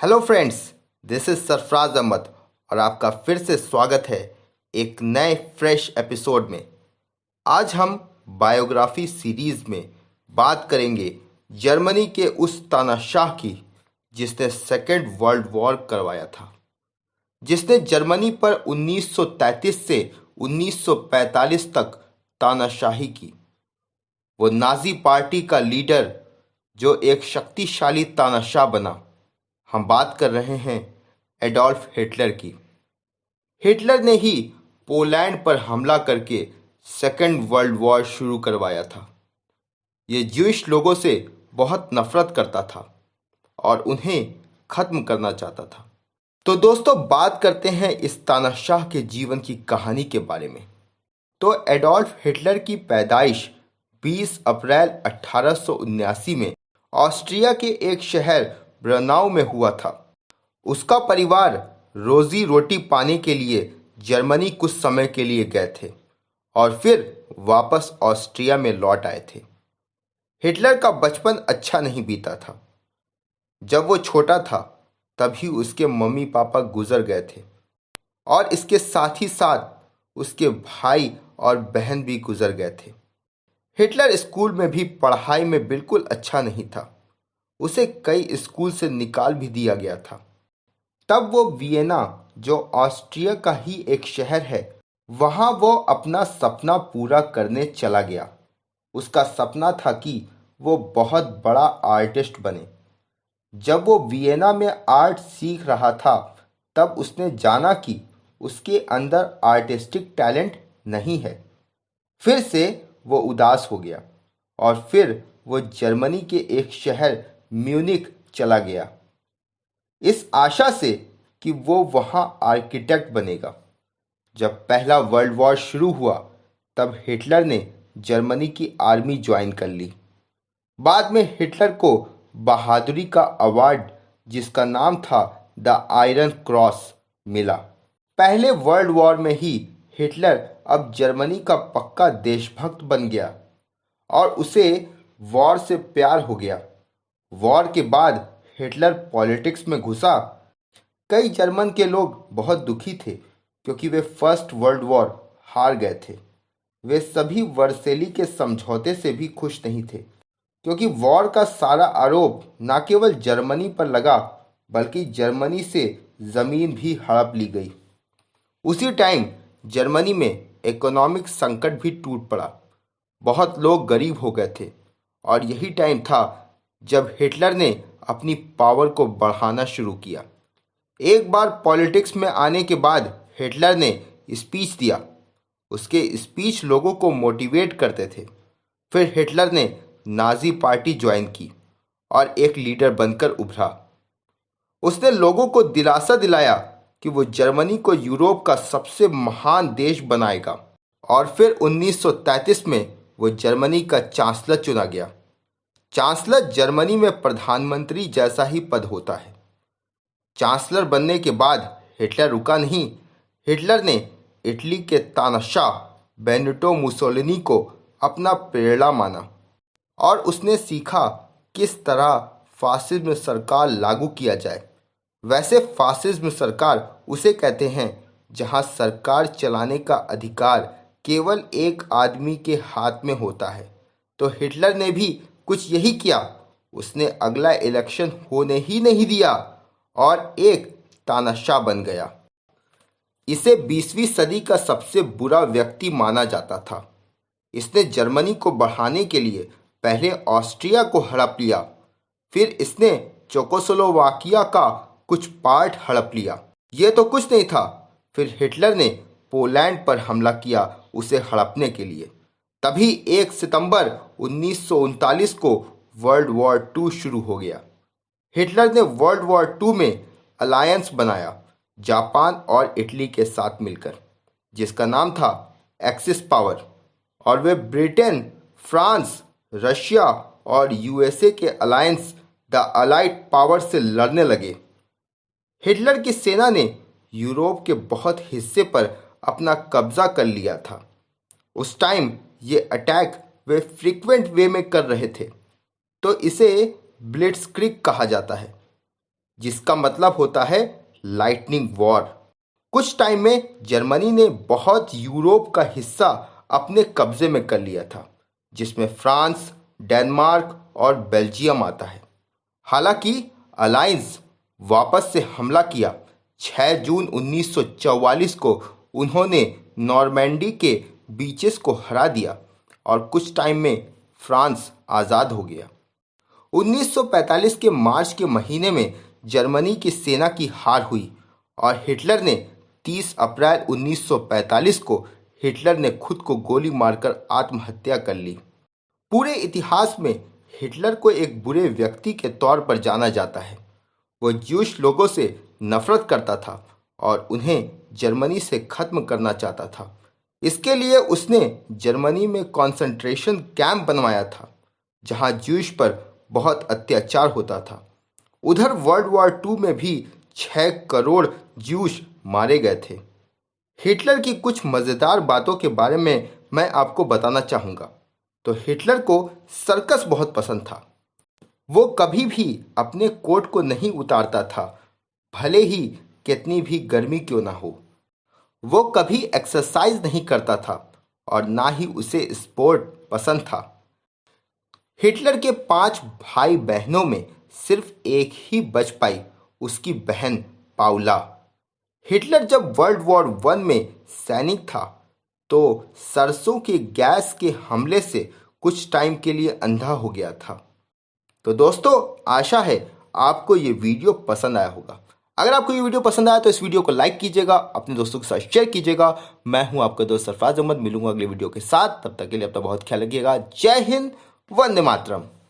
Hello friends, this is Sarfaraz Ahmed और आपका फिर से स्वागत है एक नए फ्रेश एपिसोड में। आज हम बायोग्राफी सीरीज में बात करेंगे जर्मनी के उस तानाशाह की जिसने सेकेंड वर्ल्ड वॉर करवाया था, जिसने जर्मनी पर 1933 से 1945 तक तानाशाही की। वो नाजी पार्टी का लीडर जो एक शक्तिशाली तानाशाह बना। हम बात कर रहे हैं एडोल्फ हिटलर की। हिटलर ने ही पोलैंड पर हमला करके सेकेंड वर्ल्ड वॉर शुरू करवाया था। ये ज्यूइश लोगों से बहुत नफरत करता था और उन्हें खत्म करना चाहता था। तो दोस्तों, बात करते हैं इस तानाशाह के जीवन की कहानी के बारे में। तो एडोल्फ हिटलर की पैदाइश 20 अप्रैल 1879 में ऑस्ट्रिया के एक शहर ब्रनाउ में हुआ था। उसका परिवार रोजी रोटी पाने के लिए जर्मनी कुछ समय के लिए गए थे और फिर वापस ऑस्ट्रिया में लौट आए थे। हिटलर का बचपन अच्छा नहीं बीता था। जब वो छोटा था तभी उसके मम्मी पापा गुजर गए थे और इसके साथ ही साथ उसके भाई और बहन भी गुजर गए थे। हिटलर स्कूल में भी पढ़ाई में बिल्कुल अच्छा नहीं था। उसे कई स्कूल से निकाल भी दिया गया था। तब वो वियना, जो ऑस्ट्रिया का ही एक शहर है, वहां वो अपना सपना पूरा करने चला गया। उसका सपना था कि वो बहुत बड़ा आर्टिस्ट बने। जब वो वियना में आर्ट सीख रहा था तब उसने जाना कि उसके अंदर आर्टिस्टिक टैलेंट नहीं है। फिर से वो उदास हो गया और फिर वो जर्मनी के एक शहर म्यूनिक चला गया, इस आशा से कि वो वहाँ आर्किटेक्ट बनेगा। जब पहला वर्ल्ड वॉर शुरू हुआ तब हिटलर ने जर्मनी की आर्मी ज्वाइन कर ली। बाद में हिटलर को बहादुरी का अवार्ड, जिसका नाम था द आयरन क्रॉस, मिला। पहले वर्ल्ड वॉर में ही हिटलर अब जर्मनी का पक्का देशभक्त बन गया और उसे वॉर से प्यार हो गया। वॉर के बाद हिटलर पॉलिटिक्स में घुसा। कई जर्मन के लोग बहुत दुखी थे क्योंकि वे फर्स्ट वर्ल्ड वॉर हार गए थे। वे सभी वर्सेली के समझौते से भी खुश नहीं थे क्योंकि वॉर का सारा आरोप न केवल जर्मनी पर लगा बल्कि जर्मनी से जमीन भी हड़प ली गई। उसी टाइम जर्मनी में इकोनॉमिक संकट भी टूट पड़ा। बहुत लोग गरीब हो गए थे और यही टाइम था जब हिटलर ने अपनी पावर को बढ़ाना शुरू किया। एक बार पॉलिटिक्स में आने के बाद हिटलर ने स्पीच दिया। उसके स्पीच लोगों को मोटिवेट करते थे। फिर हिटलर ने नाजी पार्टी ज्वाइन की और एक लीडर बनकर उभरा। उसने लोगों को दिलासा दिलाया कि वो जर्मनी को यूरोप का सबसे महान देश बनाएगा और फिर 1933 में वो जर्मनी का चांसलर चुना गया। चांसलर जर्मनी में प्रधानमंत्री जैसा ही पद होता है। चांसलर बनने के बाद हिटलर रुका नहीं। हिटलर ने इटली के तानाशाह बेनिटो मुसोलिनी को अपना प्रेरणा माना और उसने सीखा किस तरह फासिज्म सरकार लागू किया जाए। वैसे फासिज्म सरकार उसे कहते हैं जहां सरकार चलाने का अधिकार केवल एक आदमी के हाथ में होता है। तो हिटलर ने भी कुछ यही किया। उसने अगला इलेक्शन होने ही नहीं दिया और एक तानाशाह बन गया। इसे 20वीं सदी का सबसे बुरा व्यक्ति माना जाता था। इसने जर्मनी को बढ़ाने के लिए पहले ऑस्ट्रिया को हड़प लिया, फिर इसने चेकोस्लोवाकिया का कुछ पार्ट हड़प लिया। ये तो कुछ नहीं था, फिर हिटलर ने पोलैंड पर हमला किया उसे हड़पने के लिए। तभी 1 सितंबर 1939 को वर्ल्ड वॉर 2 शुरू हो गया। हिटलर ने वर्ल्ड वॉर 2 में अलायंस बनाया जापान और इटली के साथ मिलकर, जिसका नाम था एक्सिस पावर, और वे ब्रिटेन, फ्रांस, रशिया और यूएसए के अलायंस द अलाइड पावर से लड़ने लगे। हिटलर की सेना ने यूरोप के बहुत हिस्से पर अपना कब्जा कर लिया था। उस टाइम ये अटैक वे फ्रीक्वेंट वे में कर रहे थे, तो इसे ब्लिट्सक्रिग कहा जाता है। जिसका मतलब होता है लाइटनिंग वॉर। कुछ टाइम में जर्मनी ने बहुत यूरोप का हिस्सा अपने कब्जे में कर लिया था, जिसमें फ्रांस, डेनमार्क और बेल्जियम आता है। हालांकि अलायंस वापस से हमला किया। 6 जून 1944 को उन्होंने नॉर्मैंडी के बीचेस को हरा दिया और कुछ टाइम में फ्रांस आज़ाद हो गया। 1945 के मार्च के महीने में जर्मनी की सेना की हार हुई और हिटलर ने 30 अप्रैल 1945 को हिटलर ने खुद को गोली मारकर आत्महत्या कर ली। पूरे इतिहास में हिटलर को एक बुरे व्यक्ति के तौर पर जाना जाता है। वो ज्यूश लोगों से नफरत करता था और उन्हें जर्मनी से खत्म करना चाहता था। इसके लिए उसने जर्मनी में कॉन्सेंट्रेशन कैंप बनवाया था, जहां ज्यूश पर बहुत अत्याचार होता था। उधर वर्ल्ड वॉर 2 में भी 6 करोड़ ज्यूश मारे गए थे। हिटलर की कुछ मज़ेदार बातों के बारे में मैं आपको बताना चाहूँगा। तो हिटलर को सर्कस बहुत पसंद था। वो कभी भी अपने कोट को नहीं उतारता था, भले ही कितनी भी गर्मी क्यों ना हो। वो कभी एक्सरसाइज नहीं करता था और ना ही उसे स्पोर्ट पसंद था। हिटलर के 5 भाई बहनों में सिर्फ एक ही बच पाई, उसकी बहन पाउला। हिटलर जब वर्ल्ड वॉर 1 में सैनिक था तो सरसों के गैस के हमले से कुछ टाइम के लिए अंधा हो गया था। तो दोस्तों, आशा है आपको ये वीडियो पसंद आया होगा। अगर आपको ये वीडियो पसंद आया तो इस वीडियो को लाइक कीजिएगा, अपने दोस्तों के साथ शेयर कीजिएगा। मैं हूं आपका दोस्त सरफराज अहमद, मिलूंगा अगले वीडियो के साथ। तब तक के लिए अपना बहुत ख्याल रखिएगा। जय हिंद, वंदे मातरम।